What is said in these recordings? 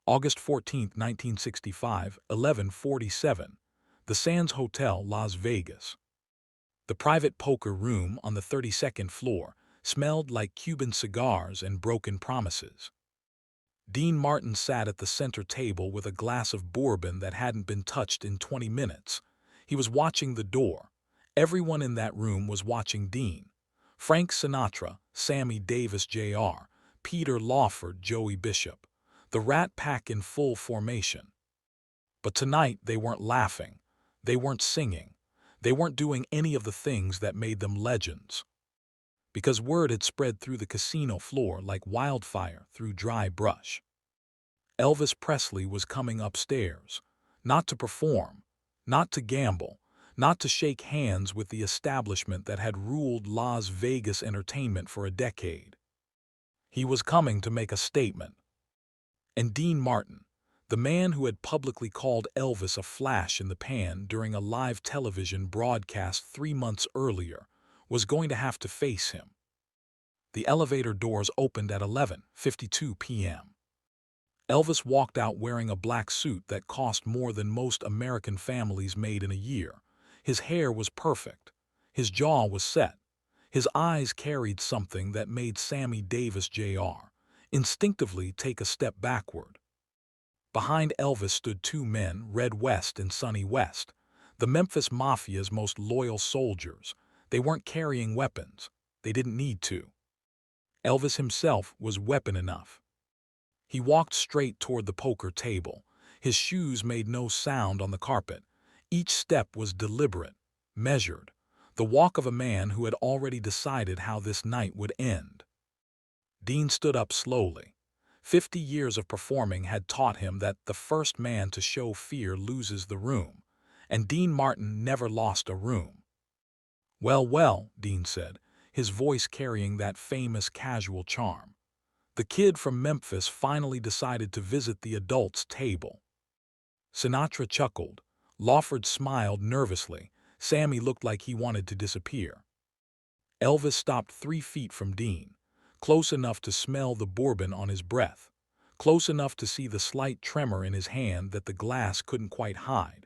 August 14, 1965, 11:47. The Sands Hotel, Las Vegas. The private poker room on the 32nd floor smelled like Cuban cigars and broken promises. Dean Martin sat at the center table with a glass of bourbon that hadn't been touched in 20 minutes. He was watching the door. Everyone in that room was watching Dean. Frank Sinatra, Sammy Davis Jr., Peter Lawford, Joey Bishop. The Rat Pack in full formation. But tonight they weren't laughing. They weren't singing. They weren't doing any of the things that made them legends. Because word had spread through the casino floor like wildfire through dry brush. Elvis Presley was coming upstairs, not to perform, not to gamble, not to shake hands with the establishment that had ruled Las Vegas entertainment for a decade. He was coming to make a statement. And Dean Martin, the man who had publicly called Elvis a flash in the pan during a live television broadcast 3 months earlier, was going to have to face him. The elevator doors opened at 11:52 p.m. Elvis walked out wearing a black suit that cost more than most American families made in a year. His hair was perfect. His jaw was set. His eyes carried something that made Sammy Davis Jr. instinctively take a step backward. Behind Elvis stood two men, Red West and Sonny West, the Memphis Mafia's most loyal soldiers. They weren't carrying weapons. They didn't need to. Elvis himself was weapon enough. He walked straight toward the poker table. His shoes made no sound on the carpet. Each step was deliberate, measured, the walk of a man who had already decided how this night would end. Dean stood up slowly. 50 years of performing had taught him that the first man to show fear loses the room, and Dean Martin never lost a room. "Well, well," Dean said, his voice carrying that famous casual charm. The kid from Memphis finally decided to visit the adults' table. Sinatra chuckled. Lawford smiled nervously. Sammy looked like he wanted to disappear. Elvis stopped 3 feet from Dean, close enough to smell the bourbon on his breath, close enough to see the slight tremor in his hand that the glass couldn't quite hide.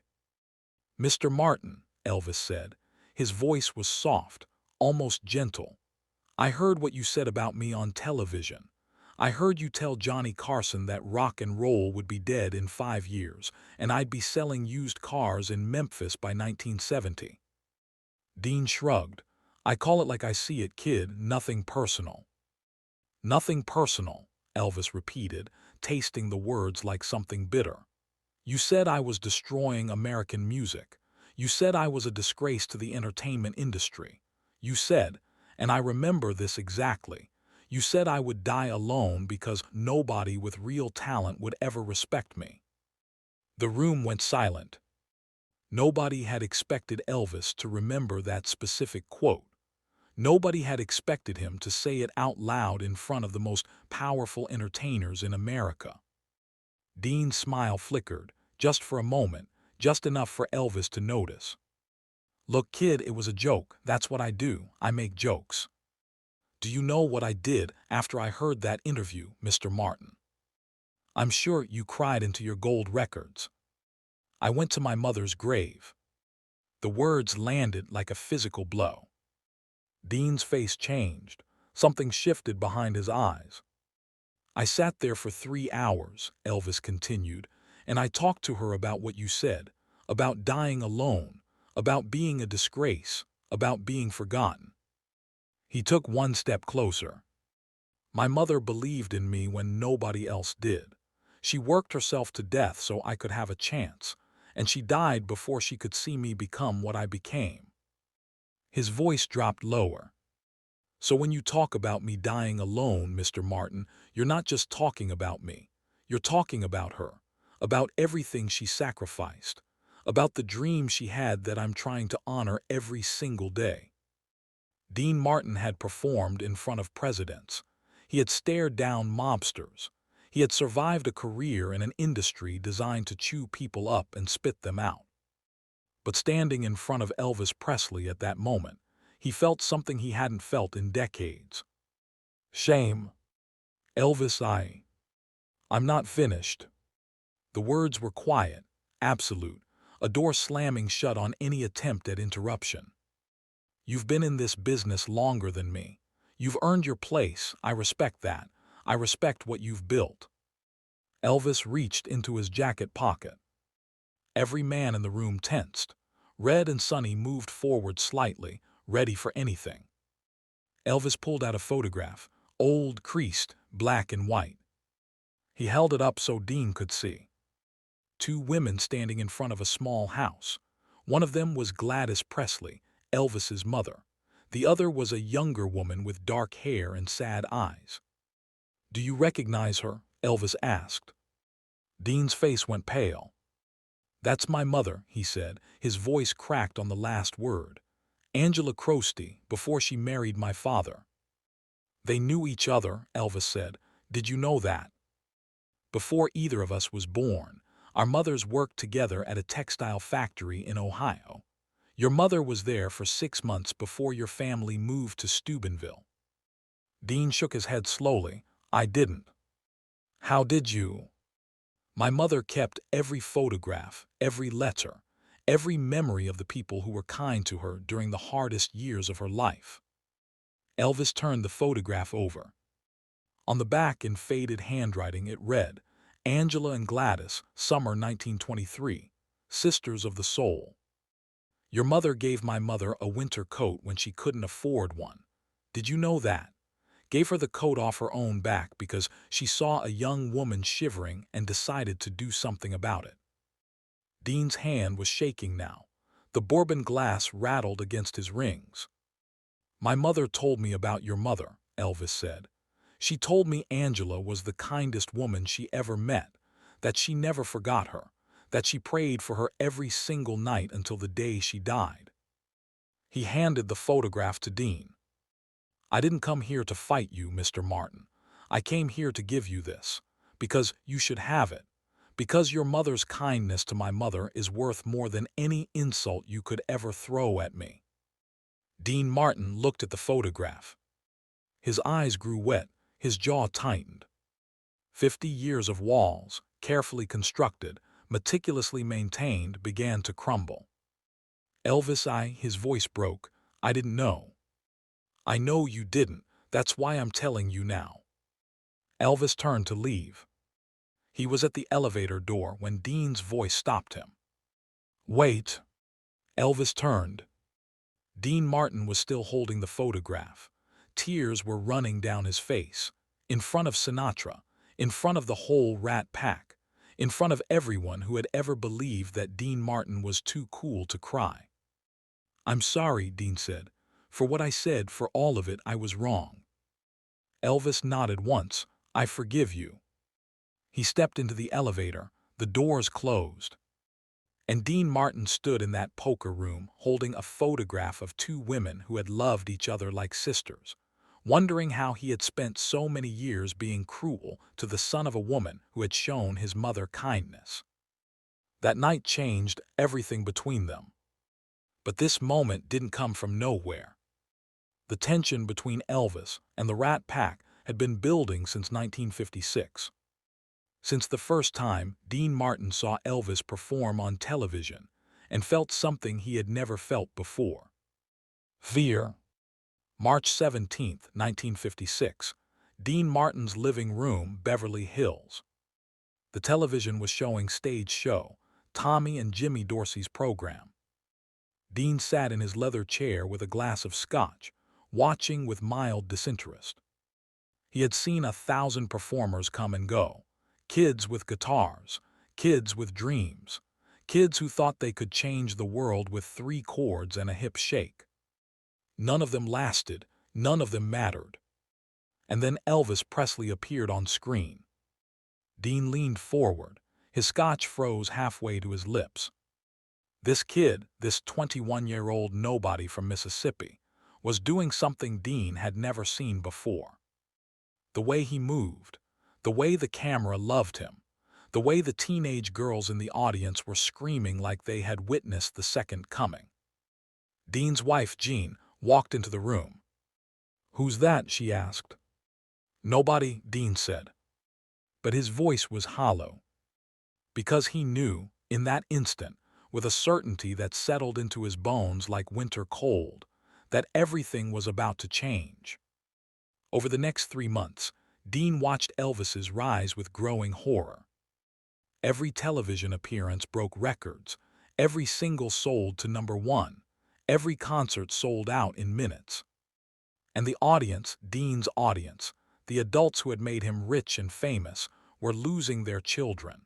"Mr. Martin," Elvis said. His voice was soft, almost gentle. "I heard what you said about me on television. I heard you tell Johnny Carson that rock and roll would be dead in 5 years, and I'd be selling used cars in Memphis by 1970. Dean shrugged. "I call it like I see it, kid, nothing personal." "Nothing personal," Elvis repeated, tasting the words like something bitter. "You said I was destroying American music. You said I was a disgrace to the entertainment industry. You said, and I remember this exactly, you said I would die alone because nobody with real talent would ever respect me." The room went silent. Nobody had expected Elvis to remember that specific quote. Nobody had expected him to say it out loud in front of the most powerful entertainers in America. Dean's smile flickered, just for a moment, just enough for Elvis to notice. "Look, kid, it was a joke. That's what I do. I make jokes. Do you know what I did after I heard that interview, Mr. Martin? I'm sure you cried into your gold records. I went to my mother's grave." The words landed like a physical blow. Dean's face changed. Something shifted behind his eyes. "I sat there for 3 hours," Elvis continued, "and I talked to her about what you said, about dying alone, about being a disgrace, about being forgotten." He took one step closer. "My mother believed in me when nobody else did. She worked herself to death so I could have a chance, and she died before she could see me become what I became." His voice dropped lower. "So when you talk about me dying alone, Mr. Martin, you're not just talking about me. You're talking about her, about everything she sacrificed, about the dream she had that I'm trying to honor every single day." Dean Martin had performed in front of presidents. He had stared down mobsters. He had survived a career in an industry designed to chew people up and spit them out. But standing in front of Elvis Presley at that moment, he felt something he hadn't felt in decades. Shame. "Elvis, I'm not finished." The words were quiet, absolute, a door slamming shut on any attempt at interruption. "You've been in this business longer than me. You've earned your place. I respect that. I respect what you've built." Elvis reached into his jacket pocket. Every man in the room tensed. Red and Sonny moved forward slightly, ready for anything. Elvis pulled out a photograph, old, creased, black and white. He held it up so Dean could see. Two women standing in front of a small house. One of them was Gladys Presley, Elvis's mother. The other was a younger woman with dark hair and sad eyes. "Do you recognize her?" Elvis asked. Dean's face went pale. "That's my mother," he said. His voice cracked on the last word. "Angela Crosty, before she married my father." "They knew each other," Elvis said. "Did you know that?" "Before either of us was born. Our mothers worked together at a textile factory in Ohio. Your mother was there for 6 months before your family moved to Steubenville." Dean shook his head slowly. "I didn't." "How did you?" "My mother kept every photograph, every letter, every memory of the people who were kind to her during the hardest years of her life." Elvis turned the photograph over. On the back, in faded handwriting, it read, "Angela and Gladys, summer 1923, sisters of the soul. Your mother gave my mother a winter coat when she couldn't afford one. Did you know that? Gave her the coat off her own back because she saw a young woman shivering and decided to do something about it." Dean's hand was shaking now. The bourbon glass rattled against his rings. "My mother told me about your mother," Elvis said. "She told me Angela was the kindest woman she ever met, that she never forgot her, that she prayed for her every single night until the day she died." He handed the photograph to Dean. "I didn't come here to fight you, Mr. Martin. I came here to give you this, because you should have it, because your mother's kindness to my mother is worth more than any insult you could ever throw at me." Dean Martin looked at the photograph. His eyes grew wet, his jaw tightened. 50 years of walls, carefully constructed, meticulously maintained, began to crumble. "Elvis, his voice broke, "I didn't know." "I know you didn't. That's why I'm telling you now." Elvis turned to leave. He was at the elevator door when Dean's voice stopped him. "Wait." Elvis turned. Dean Martin was still holding the photograph. Tears were running down his face. In front of Sinatra, in front of the whole Rat Pack, in front of everyone who had ever believed that Dean Martin was too cool to cry. "I'm sorry," Dean said. "For what I said, for all of it, I was wrong." Elvis nodded once. "I forgive you." He stepped into the elevator. The doors closed. And Dean Martin stood in that poker room, holding a photograph of two women who had loved each other like sisters, wondering how he had spent so many years being cruel to the son of a woman who had shown his mother kindness. That night changed everything between them. But this moment didn't come from nowhere. The tension between Elvis and the Rat Pack had been building since 1956. Since the first time Dean Martin saw Elvis perform on television and felt something he had never felt before. Fear. March 17, 1956. Dean Martin's living room, Beverly Hills. The television was showing stage show, Tommy and Jimmy Dorsey's program. Dean sat in his leather chair with a glass of scotch, watching with mild disinterest. He had seen 1,000 performers come and go. Kids with guitars, kids with dreams, kids who thought they could change the world with 3 chords and a hip shake. None of them lasted, none of them mattered. And then Elvis Presley appeared on screen. Dean leaned forward. His scotch froze halfway to his lips. This kid, this 21-year-old nobody from Mississippi, was doing something Dean had never seen before. The way he moved, the way the camera loved him, the way the teenage girls in the audience were screaming like they had witnessed the second coming. Dean's wife, Jean, walked into the room. "Who's that?" she asked. "Nobody," Dean said. But his voice was hollow. Because he knew, in that instant, with a certainty that settled into his bones like winter cold, that everything was about to change. Over the next 3 months, Dean watched Elvis's rise with growing horror. Every television appearance broke records, every single sold to #1, every concert sold out in minutes. And the audience, Dean's audience, the adults who had made him rich and famous, were losing their children.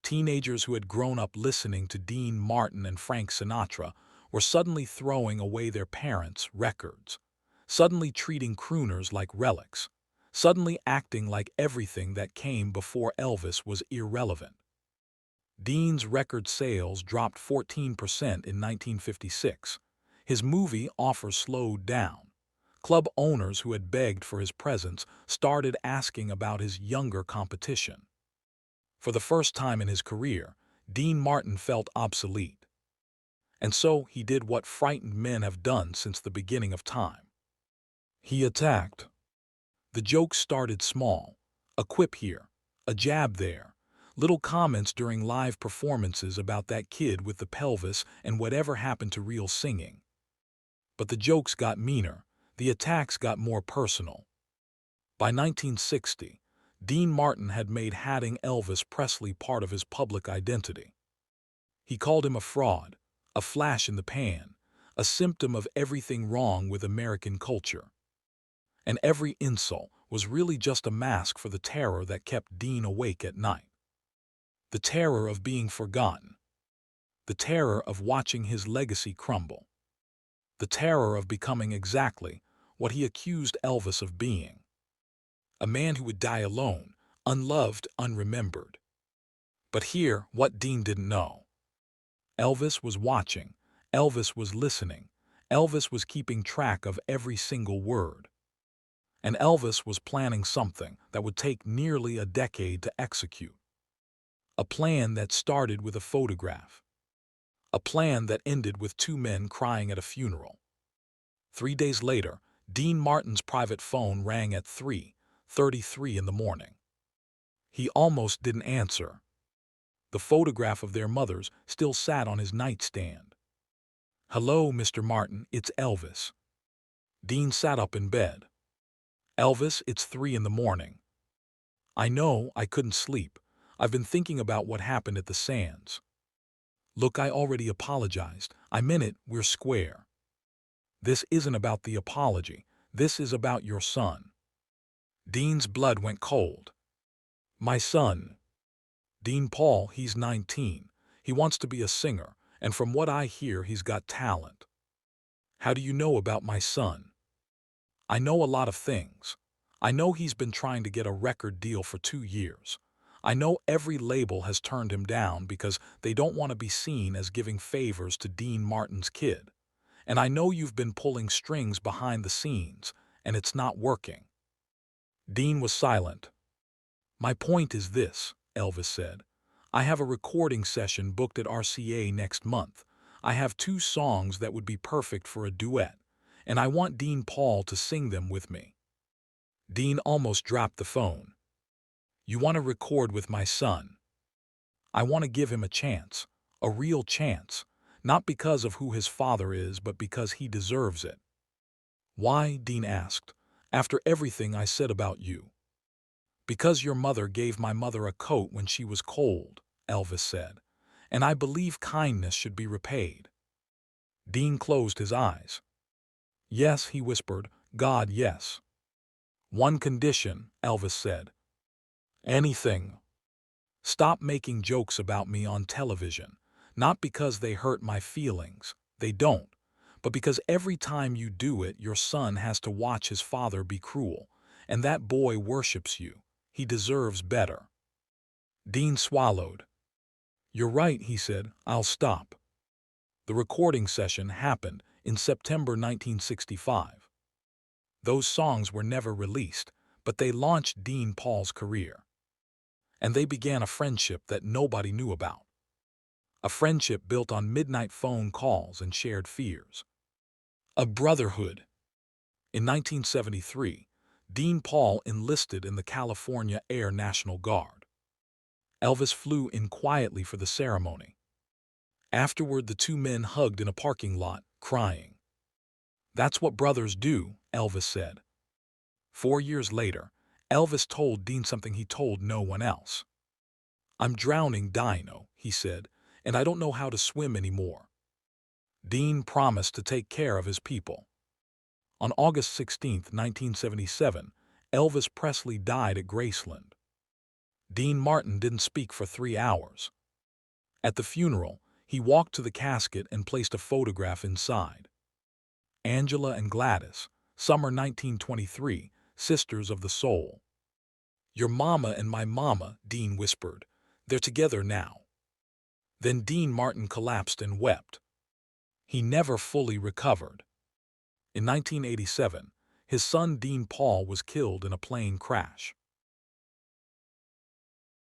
Teenagers who had grown up listening to Dean Martin and Frank Sinatra were suddenly throwing away their parents' records, suddenly treating crooners like relics, suddenly acting like everything that came before Elvis was irrelevant. Dean's record sales dropped 14% in 1956. His movie offers slowed down. Club owners who had begged for his presence started asking about his younger competition. For the first time in his career, Dean Martin felt obsolete. And so he did what frightened men have done since the beginning of time. He attacked. The jokes started small, a quip here, a jab there, little comments during live performances about that kid with the pelvis and whatever happened to real singing. But the jokes got meaner, the attacks got more personal. By 1960, Dean Martin had made hatting Elvis Presley part of his public identity. He called him a fraud, a flash in the pan, a symptom of everything wrong with American culture. And every insult was really just a mask for the terror that kept Dean awake at night. The terror of being forgotten. The terror of watching his legacy crumble. The terror of becoming exactly what he accused Elvis of being. A man who would die alone, unloved, unremembered. But here, what Dean didn't know. Elvis was watching. Elvis was listening. Elvis was keeping track of every single word. And Elvis was planning something that would take nearly a decade to execute. A plan that started with a photograph. A plan that ended with two men crying at a funeral. 3 days later, Dean Martin's private phone rang at 3:33 in the morning. He almost didn't answer. The photograph of their mothers still sat on his nightstand. "Hello, Mr. Martin, it's Elvis." Dean sat up in bed. "Elvis, it's 3 in the morning. I know, I couldn't sleep. I've been thinking about what happened at the Sands. Look, I already apologized. I meant it, we're square. This isn't about the apology. This is about your son." Dean's blood went cold. "My son. Dean Paul, he's 19. He wants to be a singer, and from what I hear, he's got talent. How do you know about my son?" "I know a lot of things. I know he's been trying to get a record deal for 2 years. I know every label has turned him down because they don't want to be seen as giving favors to Dean Martin's kid. And I know you've been pulling strings behind the scenes, and it's not working." Dean was silent. "My point is this," Elvis said. "I have a recording session booked at RCA next month. I have 2 songs that would be perfect for a duet, and I want Dean Paul to sing them with me." Dean almost dropped the phone. "You want to record with my son? I want to give him a chance, a real chance, not because of who his father is, but because he deserves it." "Why?" Dean asked. "After everything I said about you." "Because your mother gave my mother a coat when she was cold," Elvis said, "and I believe kindness should be repaid." Dean closed his eyes. "Yes," he whispered, "God, yes." "One condition," Elvis said. "Anything. Stop making jokes about me on television, not because they hurt my feelings, they don't, but because every time you do it, your son has to watch his father be cruel, and that boy worships you. He deserves better." Dean swallowed. "You're right," he said. "I'll stop." The recording session happened in September 1965. Those songs were never released, but they launched Dean Paul's career. And they began a friendship that nobody knew about. A friendship built on midnight phone calls and shared fears. A brotherhood. In 1973, Dean Paul enlisted in the California Air National Guard. Elvis flew in quietly for the ceremony. Afterward, the two men hugged in a parking lot, crying. "That's what brothers do," Elvis said. 4 years later, Elvis told Dean something he told no one else. "I'm drowning, Dino," he said, "and I don't know how to swim anymore." Dean promised to take care of his people. On August 16, 1977, Elvis Presley died at Graceland. Dean Martin didn't speak for 3 hours. At the funeral, he walked to the casket and placed a photograph inside. Angela and Gladys, summer 1923, sisters of the soul. "Your mama and my mama," Dean whispered. "They're together now." Then Dean Martin collapsed and wept. He never fully recovered. In 1987, his son Dean Paul was killed in a plane crash.